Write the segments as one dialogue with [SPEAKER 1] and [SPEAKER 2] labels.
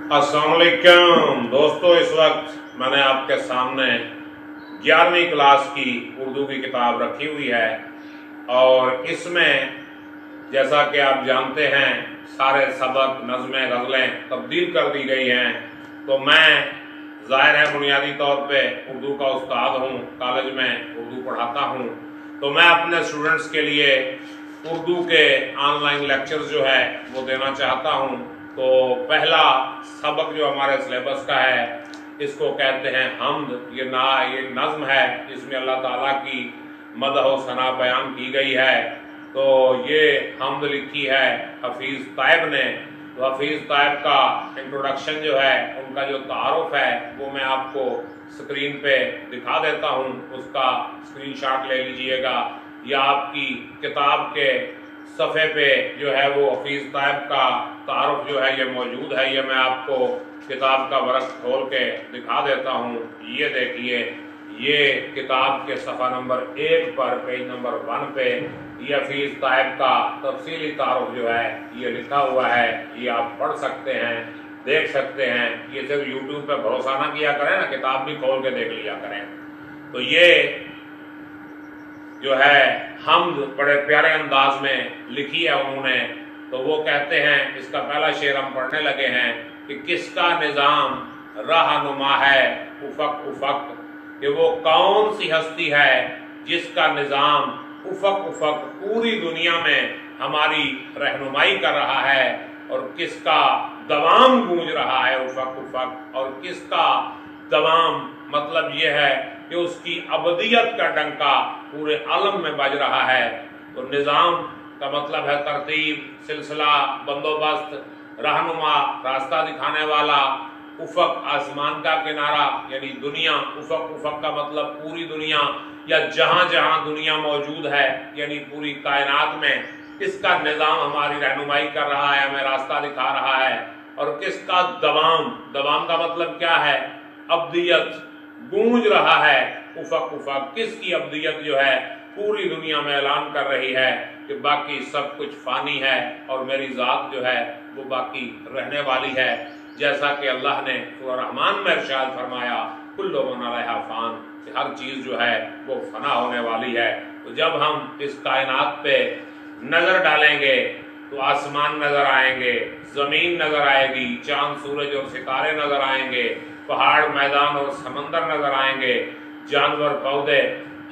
[SPEAKER 1] अस्सलाम वालेकुम दोस्तों, इस वक्त मैंने आपके सामने 11वीं क्लास की उर्दू की किताब रखी हुई है और इसमें जैसा कि आप जानते हैं सारे सबक, नज़में, गज़लें तब्दील कर दी गई हैं। तो मैं ज़ाहिर है बुनियादी तौर पे उर्दू का उस्ताद हूँ, कॉलेज में उर्दू पढ़ाता हूँ। तो मैं अपने स्टूडेंट्स के लिए उर्दू के ऑनलाइन लेक्चर्स जो है वो देना चाहता हूँ। तो पहला सबक जो हमारे सिलेबस का है इसको कहते हैं हम्द। ये नज़्म है, इसमें अल्लाह ताला की मदह व सना बयान की गई है। तो ये हम्द लिखी है हफीज़ ताइब ने। तो हफीज़ ताइब का इंट्रोडक्शन जो है, उनका जो तारुफ है वो मैं आपको स्क्रीन पे दिखा देता हूँ, उसका स्क्रीनशॉट ले लीजिएगा या आपकी किताब के सफ़े पे जो है वो हफीज़ ताइब का तारुफ जो है ये मौजूद है। ये मैं आपको किताब का वर्क खोल के दिखा देता हूँ। ये देखिए, ये किताब के सफ़ा नंबर 1 पर पेज नंबर 1 पे ये हफीज़ ताइब का तफसीली तारुफ जो है ये लिखा हुआ है। ये आप पढ़ सकते हैं, देख सकते हैं। ये सिर्फ यूट्यूब पे भरोसा ना किया करें ना, किताब भी खोल के देख लिया करें। तो ये जो है हम्द बड़े प्यारे अंदाज में लिखी है उन्होंने। तो वो कहते हैं, इसका पहला शेर हम पढ़ने लगे हैं कि किसका निज़ाम रहनुमा है उफक उफक, कि वो कौन सी हस्ती है जिसका निज़ाम उफक उफक पूरी दुनिया में हमारी रहनुमाई कर रहा है, और किसका दवाम गूंज रहा है उफक उफक, और किसका दवाम मतलब ये है कि उसकी अबदियत का डंका पूरे आलम में बज रहा है। तो निज़ाम का मतलब है तरतीब, सिलसिला, बंदोबस्त, रहनुमा रास्ता दिखाने वाला, उफक आसमान का किनारा यानी दुनिया। उफक उफक का मतलब पूरी दुनिया या जहां जहां दुनिया मौजूद है यानी पूरी कायनात में किसका निज़ाम हमारी रहनुमाई कर रहा है, हमें रास्ता दिखा रहा है। और किसका दवाम, दवाम का मतलब क्या है, अब्दियत गूंज रहा है उफक उफक, किसकी अब्दियत जो है पूरी दुनिया में ऐलान कर रही है कि बाकी सब कुछ फानी है और मेरी ज़ात जो है वो बाकी रहने वाली है। जैसा कि अल्लाह ने सूरह रहमान में इरशाद फरमाया कुल्लु मन अलैहा फ़ान, कि हर चीज़ जो है वो फना होने वाली है। तो जब हम इस कायनात पे नज़र डालेंगे तो आसमान नज़र आएंगे, ज़मीन नज़र आएगी, चांद सूरज और सितारे नज़र आएंगे, पहाड़ मैदान और समंदर नज़र आएंगे, जानवर पौधे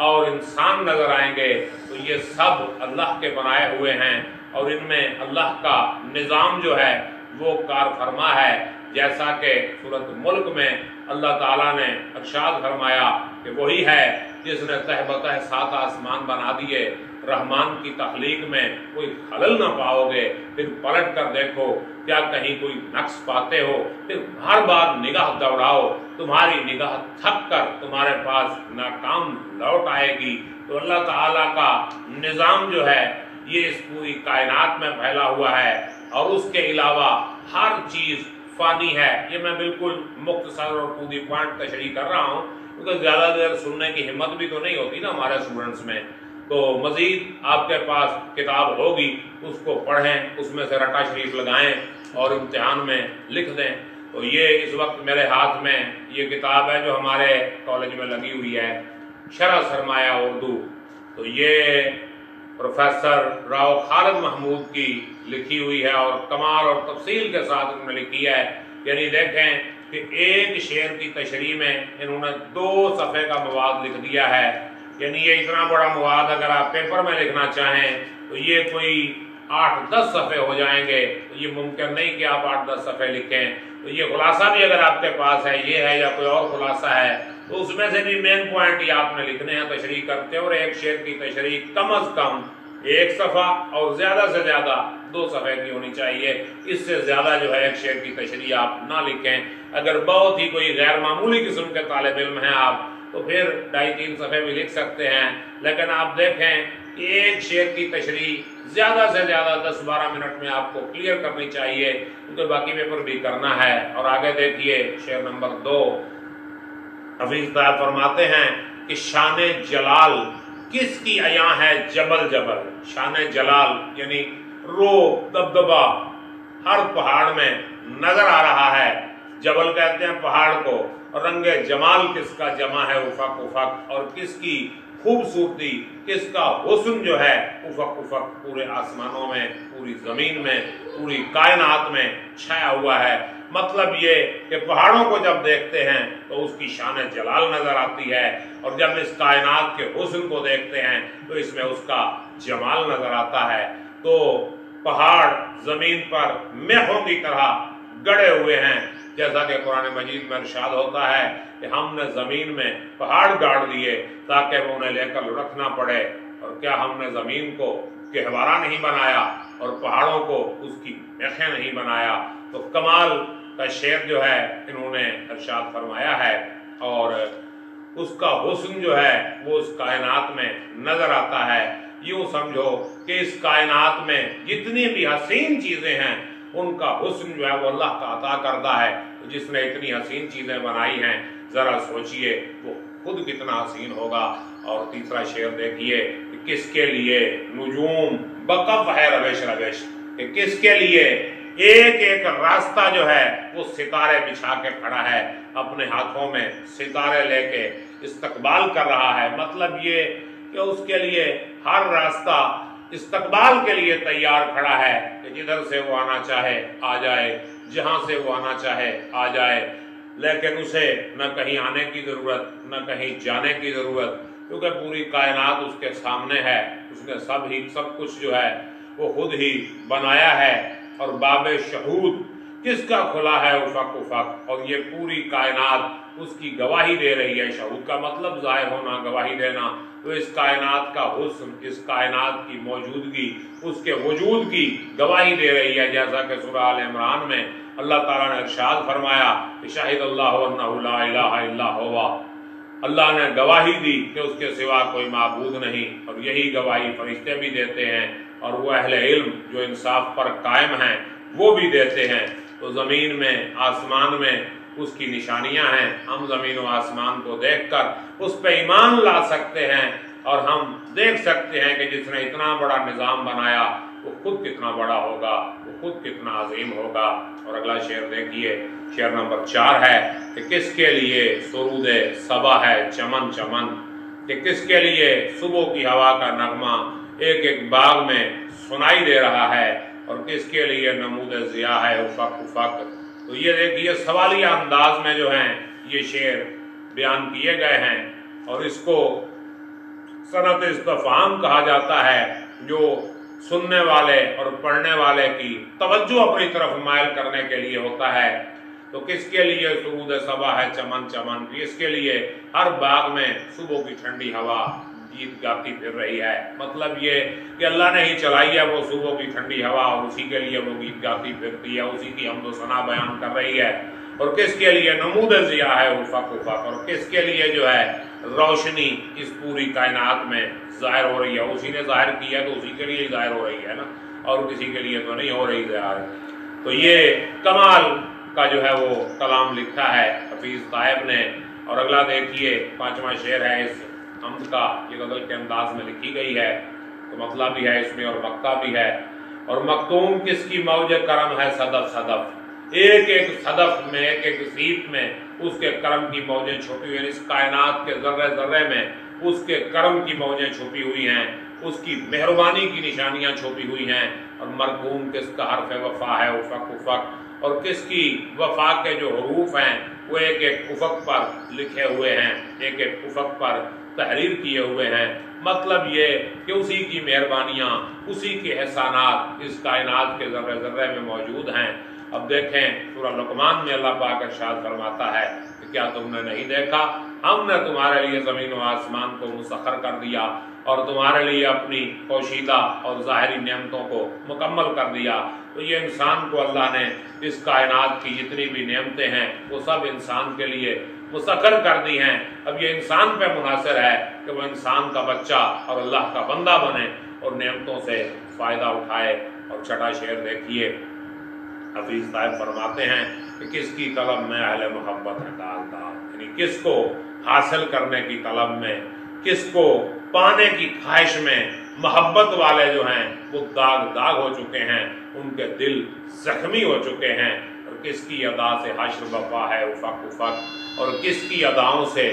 [SPEAKER 1] और इंसान नज़र आएंगे। तो ये सब अल्लाह के बनाए हुए हैं और इनमें अल्लाह का निज़ाम जो है वो कार फरमा है। जैसा कि सूरत मुल्क में अल्लाह ताला ने इरशाद फरमाया कि वही है जिसने तहबतह 7 आसमान बना दिए। रहमान की तख्लीक में कोई खलल ना पाओगे, फिर पलट कर देखो क्या कहीं कोई नक्स पाते हो, फिर बार बार निगाह दौड़ाओ, तुम्हारी निगाह थक कर तुम्हारे पास नाकाम लौट आएगी। तो अल्लाह ताला का निज़ाम जो है ये इस पूरी कायनात में फैला हुआ है और उसके अलावा हर चीज़ फानी है। ये मैं बिल्कुल मुख्तसर और टू द पॉइंट तशरीह कर रहा हूँ क्योंकि ज़्यादा देर सुनने की हिम्मत भी तो नहीं होती ना हमारे स्टूडेंट्स में। तो मज़ीद आपके पास किताब होगी, उसको पढ़ें, उसमें से रटा शरीफ लगाएं और इम्तिहान में लिख दें। तो ये इस वक्त मेरे हाथ में ये किताब है जो हमारे कॉलेज में लगी हुई है, शरह सरमाया उर्दू। तो ये प्रोफेसर राव खालिद महमूद की लिखी हुई है और कमाल और तफसील के साथ उन्होंने लिखी है। यानी देखें कि एक शेर की तशरीह में इन्होंने 2 सफ़े का मवाद लिख दिया है। यानी ये इतना बड़ा मवाद अगर आप पेपर में लिखना चाहें तो ये कोई 8-10 सफ़े हो जाएंगे। तो ये मुमकिन नहीं कि आप 8-10 सफ़े लिखें। तो ये खुलासा भी अगर आपके पास है, ये है या कोई और खुलासा है, तो उसमें से भी मेन पॉइंट ही आपने लिखने हैं तशरीह करते हैं। और एक शेर की तशरीह कम अज कम 1 सफ़ा और ज़्यादा से ज़्यादा 2 सफ़े की होनी चाहिए। इससे ज़्यादा जो है एक शेर की तशरीह आप ना लिखें। अगर बहुत ही कोई गैर मामूली किस्म के तालिब इल्म हैं आप तो फिर 2.5-3 सफ़े भी लिख सकते हैं। लेकिन आप देखें एक शेर की तशरीह ज़्यादा से ज़्यादा 10-12 मिनट में आपको क्लियर करनी चाहिए क्योंकि बाकी पेपर भी करना है। और आगे देखिए शेर नंबर 2, हफीज़ ताइब फरमाते हैं कि शान जलाल किसकी अयां है जबल जबल। शान जलाल यानी रो दबदबा हर पहाड़ में नजर आ रहा है जबल कहते हैं पहाड़ को, और रंगे जमाल किसका जमा है उफक उफक, और किसकी खूबसूरती, किसका हुस्न जो है उफक उफक पूरे आसमानों में, पूरी जमीन में, पूरी कायनात में छाया हुआ है। मतलब ये कि पहाड़ों को जब देखते हैं तो उसकी शान जलाल नजर आती है, और जब इस कायनात के हुस्न को देखते हैं तो इसमें उसका जमाल नजर आता है। तो पहाड़ जमीन पर मेहों की तरह गड़े हुए हैं, जैसा कि कुरान मजीद में इरशाद होता है कि हमने जमीन में पहाड़ गाड़ दिए ताकि वो उन्हें लेकर लुढ़क ना पड़े, और क्या हमने जमीन को गहवारा नहीं बनाया और पहाड़ों को उसकी मेखें नहीं बनाया। तो कमाल का शेर जो है इन्होंने इरशाद फरमाया है, और उसका हुस्न जो है वो उस कायनात में नजर आता है। यूं समझो कि इस कायनात में जितनी भी हसीन चीजें हैं उनका हुस्न जो है वो अल्लाह का अता करता है। तो जिसने इतनी हसीन चीजें बनाई हैं, जरा सोचिए वो खुद कितना हसीन होगा। और तीसरा शेर देखिए कि किसके लिए नुजूम बकफ है रवेश रवेश, कि किसके लिए एक एक रास्ता जो है वो सितारे बिछा के खड़ा है, अपने हाथों में सितारे लेके इस्तकबाल कर रहा है। मतलब ये कि उसके लिए हर रास्ता इस्तकबाल के लिए तैयार खड़ा है कि जिधर से वो आना चाहे आ जाए, जहां से वो आना चाहे आ जाए, लेकिन उसे न कहीं आने की जरूरत न कहीं जाने की जरूरत, क्योंकि पूरी कायनात उसके सामने है। उसने सब कुछ जो है वो खुद ही बनाया है, और बाबे शहूद किसका खुला है उफक उफक, और ये पूरी कायनात उसकी गवाही दे रही है। शहूद का मतलब जाहिर होना, गवाही देना। तो इस कायनात का हुस्न, इस कायनात की मौजूदगी, उसके वजूद की गवाही दे रही है। जैसा कि सूरह आल इमरान में अल्लाह ताला ने इरशाद फरमाया कि शाहिद अल्लाहु अन्नहु ला इलाहा इल्ला हुवा, अल्लाह ने गवाही दी कि उसके सिवा कोई माबूद नहीं, और यही गवाही फरिश्ते भी देते हैं, और वो अहले इल्म जो इंसाफ पर कायम हैं वो भी देते हैं। तो जमीन में, आसमान में उसकी निशानियां हैं। हम जमीन और आसमान को देखकर उस पर ईमान ला सकते हैं, और हम देख सकते हैं कि जिसने इतना बड़ा निजाम बनाया वो खुद कितना बड़ा होगा, वो खुद कितना अजीम होगा। और अगला शेर देखिए, शेर नंबर 4 है कि किसके लिए सुरूद सबा है चमन चमन, कि किसके लिए सुबह की हवा का नगमा एक एक बाग में सुनाई दे रहा है, और किसके लिए नमूद ज़िया है उफक उफक। तो ये देखिए सवालिया अंदाज में जो हैं ये शेर बयान किए गए हैं, और इसको सनत इस्तफाम कहा जाता है, जो सुनने वाले और पढ़ने वाले की तवज्जो अपनी तरफ मायल करने के लिए होता है। तो किसके लिए सुरूद सबा है चमन चमन, इसके लिए हर बाग में सुबह की ठंडी हवा गीत गाती फिर रही है। मतलब ये कि अल्लाह ने ही चलाई है वो सुबह की ठंडी हवा, और उसी के लिए वो गीत गाती फिरती है, उसी की हमदो सना बयान कर रही है। और किसके लिए नमूद ज़िया है उफक उफक, और किसके लिए जो है रोशनी इस पूरी कायनात में जाहिर हो रही है। उसी ने जाहिर किया तो उसी के लिए ही जाहिर हो रही है ना, और किसी के लिए तो नहीं हो रही जाहिर। तो ये कमाल का जो है वो कलाम लिखा है हफीज साहब ने। और अगला देखिए 5वां शेर है इस हम्द का, ये गजल के अंदाज में लिखी गई है। तो मतलब भी है इसमें और मक्ता भी है। और मखतूम किसकी मौज करम है सदफ सदफ, एक एक सदफ में, एक एक सीप में उसके करम की मौजें छुपी हुई हैं। इस कायनात के जर्रे जर्रे में उसके करम की मौजें छुपी हुई हैं, उसकी मेहरबानी की निशानियां छुपी हुई हैं। और मरकूम किसका हर्फ वफा है उफक उफक, और किसकी वफा के जो हरूफ हैं वो एक एक उफक पर लिखे हुए हैं, एक एक उफक पर तहरीर किए हुए हैं। मतलब ये कि उसी की मेहरबानियां, उसी के एहसानात इस कायनात के जर्रे जर्रे में मौजूद हैं। अब देखें सूरह लुकमान में अल्लाह पाक इरशाद फरमाता है कि क्या तुमने नहीं देखा, हमने तुम्हारे लिए जमीन और आसमान को मुसख्खर कर दिया, और तुम्हारे लिए अपनी पोशीदा और ज़ाहिरी नेमतों को मुकम्मल कर दिया। तो ये इंसान को अल्लाह ने इस कायनात की जितनी भी नेमतें हैं वो सब इंसान के लिए मुसख्खर कर दी हैं। अब ये इंसान पे मुनासिर है कि वो इंसान का बच्चा और अल्लाह का बंदा बने और नेमतों से फ़ायदा उठाए। और छठा शेर देखिए, हफीज साहब फरमाते हैं कि किसकी तलब में अहले मोहब्बत है दाग दाग, यानी किसको हासिल करने की तलब में, किसको पाने की ख्वाहिश में मोहब्बत वाले जो हैं वो दाग दाग हो चुके हैं, उनके दिल जख्मी हो चुके हैं। और तो किसकी अदा से हश्र बपा है उफक उफक, और किसकी अदाओं से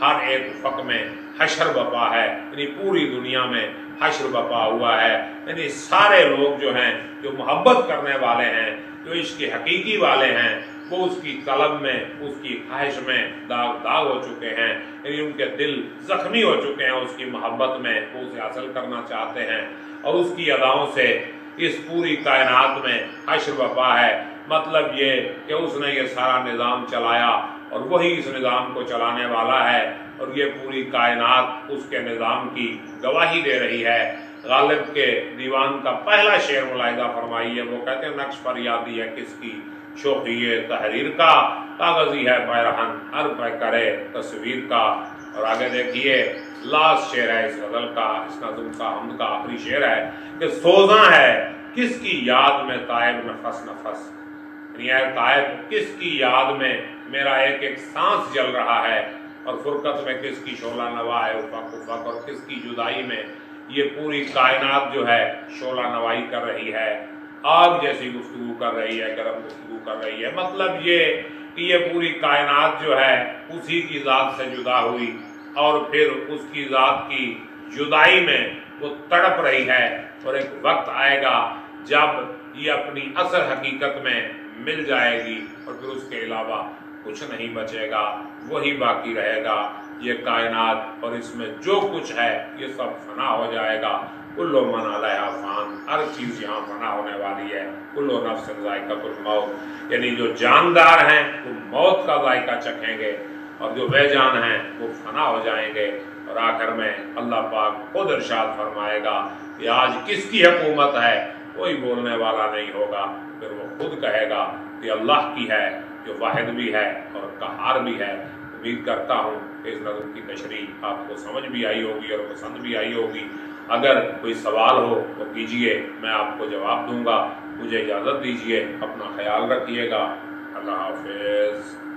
[SPEAKER 1] हर एक उफक में हश्र बपा है, यानी पूरी दुनिया में हश्र बपा हुआ है। यानी सारे लोग जो हैं, जो मोहब्बत करने वाले हैं, जो इश्क हकीकी वाले हैं, वो उसकी तलब में, उसकी ख्वाहिश में दाग दाग हो चुके हैं, यानी उनके दिल जख्मी हो चुके हैं उसकी मोहब्बत में, वो उसे हासिल करना चाहते हैं। और उसकी अदाओं से इस पूरी कायनात में हश्र बपा है, मतलब ये कि उसने ये सारा निज़ाम चलाया और वही इस निज़ाम को चलाने वाला है, और ये पूरी कायनात उसके निज़ाम की गवाही दे रही है। गालिब के दीवान का पहला शेर मुलाहिजा फरमाइए, वो कहते हैं नक्श पर यादी है किसकी शोखी तहरीर का, कागजी है पैरहन हर पे करे तस्वीर का। और आगे देखिए लास्ट शेर है इस गजल का, इस नज़्म का, हमद का आखिरी शेर है कि सोजा है किसकी याद में तायब नफस नफस, तायब किसकी याद में मेरा एक एक सांस जल रहा है, और फुरकत में किसकी शोला नवा है उफक उफक, और किसकी जुदाई में ये पूरी कायनात जो है शोला नवाई कर रही है, आग जैसी गुफ्तगू कर रही है, गर्म गुफ्तगू कर रही है। मतलब ये कि ये पूरी कायनात जो है उसी की ज़ात से जुदा हुई, और फिर उसकी ज़ात की जुदाई में वो तड़प रही है, और एक वक्त आएगा जब ये अपनी असल हकीकत में मिल जाएगी, और फिर उसके अलावा कुछ नहीं बचेगा, वही बाकी रहेगा ये कायनात, और इसमें जो कुछ है ये सब फना हो जाएगा। कुल्लो मन अलैहा फान, हर चीज़ यहाँ फना होने वाली है। कुल्लो नफ्सिन ज़ाइक़तुल मौत, यानी जो जानदार हैं वो मौत का जायका चखेंगे, और जो बेजान हैं वो फना हो जाएंगे। और आखिर में अल्लाह पाक खुद इरशाद फरमाएगा कि आज किसकी हुकूमत है, कोई बोलने वाला नहीं होगा, फिर वो खुद कहेगा कि अल्लाह की है, जो वाहिद भी है और कहार भी है। उम्मीद करता हूँ कि इस नज़्म की तशरीह आपको समझ भी आई होगी और पसंद भी आई होगी। अगर कोई सवाल हो तो कीजिए, मैं आपको जवाब दूंगा। मुझे इजाज़त दीजिए, अपना ख्याल रखिएगा। अल्लाह हाफ़िज़।